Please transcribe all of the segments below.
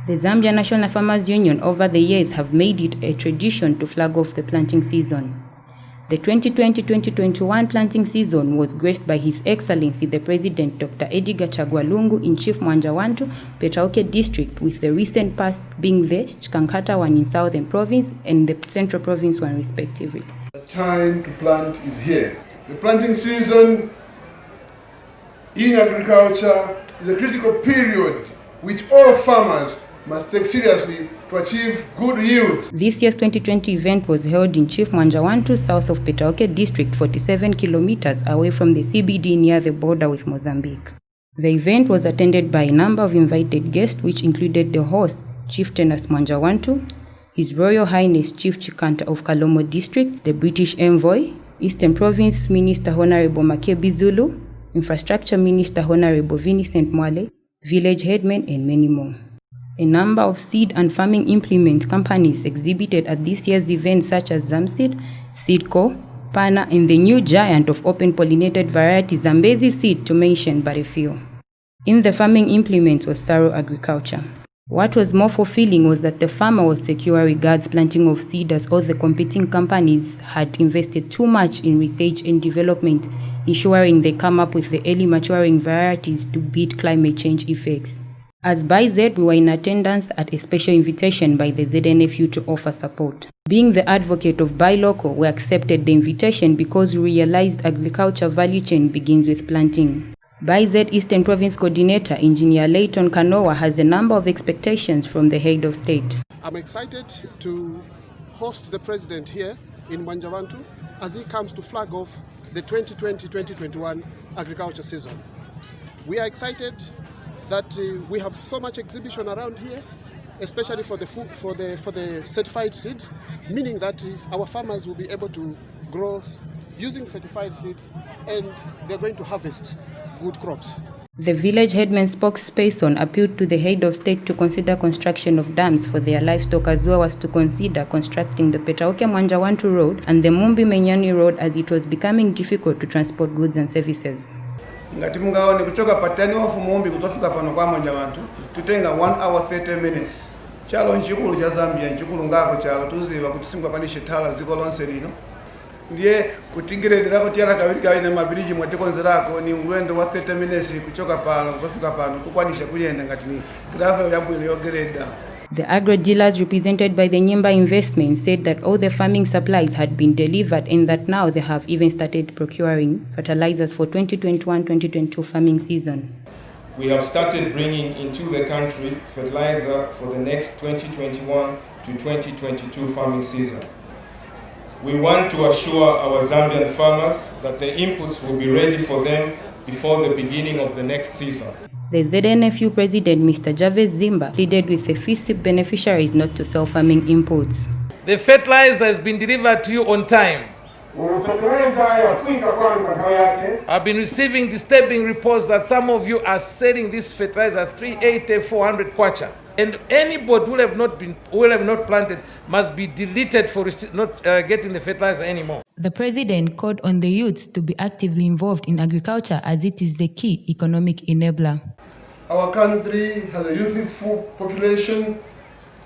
The Zambia National Farmers Union over the years have made it a tradition to flag off the planting season. The 2020-2021 planting season was graced by His Excellency the President Dr. Edgar Chagwa Lungu in Chief Mwanjawantu, Petauke District, with the recent past being the Chikankata one in Southern Province and the Central Province one respectively. The time to plant is here. The planting season in agriculture is a critical period which all farmers must take seriously to achieve good yields. This year's 2020 event was held in Chief Mwanjawantu, south of Petauke District, 47 kilometers away from the CBD near the border with Mozambique. The event was attended by a number of invited guests, which included the host, Chieftainess Mwanjawantu, His Royal Highness Chief Chikanta of Kalomo District, the British Envoy, Eastern Province Minister Honorable Makebi Zulu, Infrastructure Minister Honorable Vincent Mwale, village headmen, and many more. A number of seed and farming implement companies exhibited at this year's event, such as Zamseed, Seedco, Pana, and the new giant of open pollinated variety Zambezi Seed, to mention but a few. In the farming implements was Saro Agriculture. What was more fulfilling was that the farmer was secure regards planting of seed, as all the competing companies had invested too much in research and development, ensuring they come up with the early maturing varieties to beat climate change effects. As ByZ, we were in attendance at a special invitation by the ZNFU to offer support. Being the advocate of Buy Local, we accepted the invitation because we realized agriculture value chain begins with planting. ByZ Eastern Province Coordinator, Engineer Layton Kanoa, has a number of expectations from the head of state. I'm excited to host the President here in Mwanjawantu as he comes to flag off the 2020-2021 agriculture season. We are excited that we have so much exhibition around here, especially for the certified seeds, meaning that our farmers will be able to grow using certified seeds, and they're going to harvest good crops. The village headman spokesperson appealed to the head of state to consider construction of dams for their livestock, as well as to consider constructing the Petauke Mwanjawantu Road and the Mumbi Menyani Road, as it was becoming difficult to transport goods and services. Ngati mungaone kuchoka patani ofu Mumbi kutofika pano kwa Mwanjawantu tutenga 1 hour 30 minutes. Chalo nchikulu cha Zambia, nchikulu ngako chalo tuziva kuti singakwanishe thala ziko lonse lino. Ndiye kutingirira kuti yala kawiri kawine mabiriji mwatikonzerako ni ulwendo wa 30 minutes kuchoka pano kutofika pano tukwanisha kuyenda ngati ni gravel yabwino yogereda. The agro-dealers represented by the Nyimba Investment said that all the farming supplies had been delivered and that now they have even started procuring fertilizers for 2021-2022 farming season. We have started bringing into the country fertilizer for the next 2021 to 2022 farming season. We want to assure our Zambian farmers that the inputs will be ready for them before the beginning of the next season. The ZNFU President, Mr. Javez Zimba, pleaded with the FISIP beneficiaries not to sell farming imports. The fertilizer has been delivered to you on time. I've been receiving disturbing reports that some of you are selling this fertilizer at 380, 400 kwacha. And anybody who have not planted must be deleted for not getting the fertilizer anymore. The President called on the youths to be actively involved in agriculture, as it is the key economic enabler. Our country has a youthful population.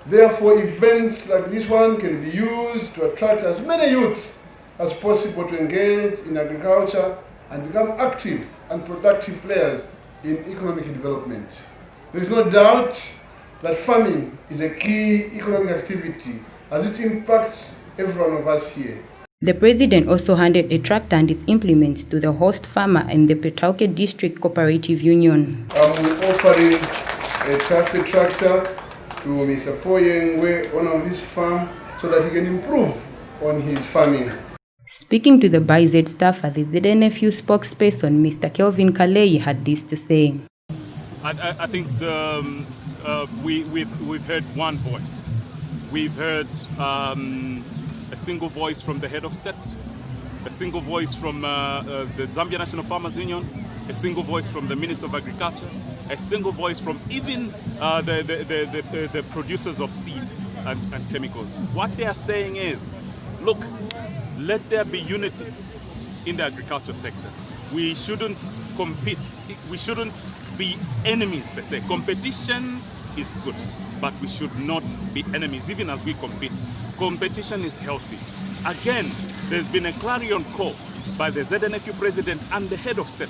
Therefore, events like this one can be used to attract as many youths as possible to engage in agriculture and become active and productive players in economic development. There is no doubt that farming is a key economic activity as it impacts every one of us here. The President also handed a tractor and its implements to the host farmer and the Petauke District Cooperative Union. I'm offering a tractor to Mr. Poyengwe, owner of this farm, so that he can improve on his farming. Speaking to the ByZ staffer, the ZNFU spokesperson, Mr. Kelvin Kalei, had this to say. I think we've heard one voice. We've heard a single voice from the head of state, a single voice from the Zambia National Farmers Union, a single voice from the Minister of Agriculture, a single voice from even the producers of seed and chemicals. What they are saying is, look, let there be unity in the agriculture sector. We shouldn't compete. We shouldn't be enemies per se. Competition is good, but we should not be enemies even as we compete. Competition is healthy. Again, there's been a clarion call by the ZNFU president and the head of state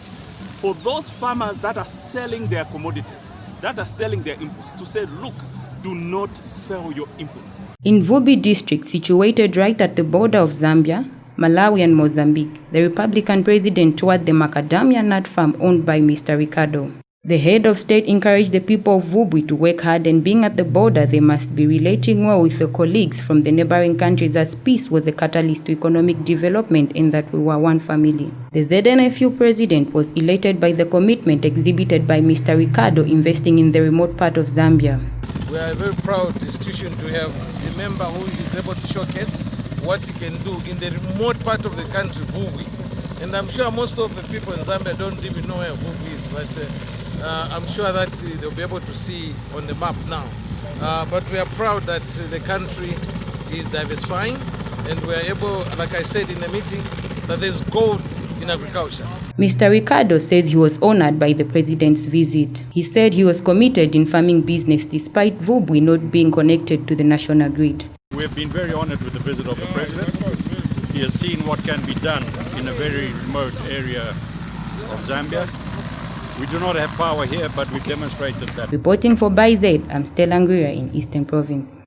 for those farmers that are selling their commodities, that are selling their inputs, to say, look, do not sell your inputs. In Vubi district, situated right at the border of Zambia, Malawi and Mozambique, the Republican president toured the macadamia nut farm owned by Mr. Ricardo. The head of state encouraged the people of Vubi to work hard, and being at the border, they must be relating well with their colleagues from the neighboring countries, as peace was a catalyst to economic development and that we were one family. The ZNFU president was elated by the commitment exhibited by Mr. Ricardo investing in the remote part of Zambia. We are a very proud institution to have a member who is able to showcase what he can do in the remote part of the country, Vubi. And I'm sure most of the people in Zambia don't even know where Vubi is, but I'm sure that they'll be able to see on the map now. But we are proud that the country is diversifying, and we are able, like I said in the meeting, that there's gold in agriculture. Mr. Ricardo says he was honored by the president's visit. He said he was committed in farming business despite Vubi not being connected to the national grid. We have been very honored with the visit of the president. He has seen what can be done in a very remote area of Zambia. We do not have power here, but we've demonstrated that. Reporting for ByZ, I'm Stella Ngwira in Eastern Province.